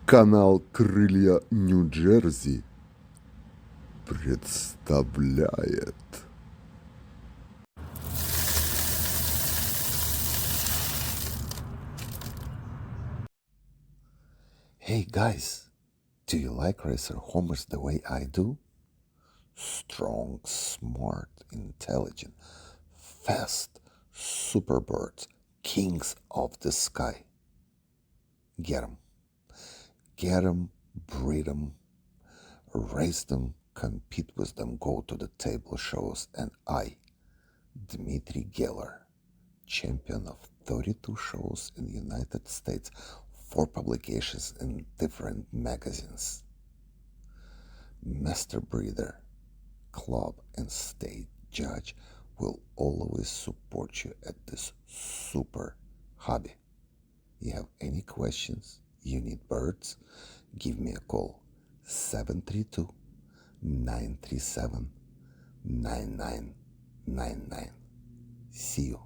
Канал «Крылья Нью-Джерси» представляет. Hey guys, do you like racer homers the way I do? Strong, smart, intelligent, fast, superbirds, kings of the sky. Get 'em. Get 'em, breed 'em, race them, compete with them, go to the table shows, and I, Dmitry Geller, champion of 32 shows in the United States, 4 publications in different magazines, master breeder, club and state judge, will always support you at this super hobby. You have any questions? You need birds? Give me a call. 732-937-9999. See you.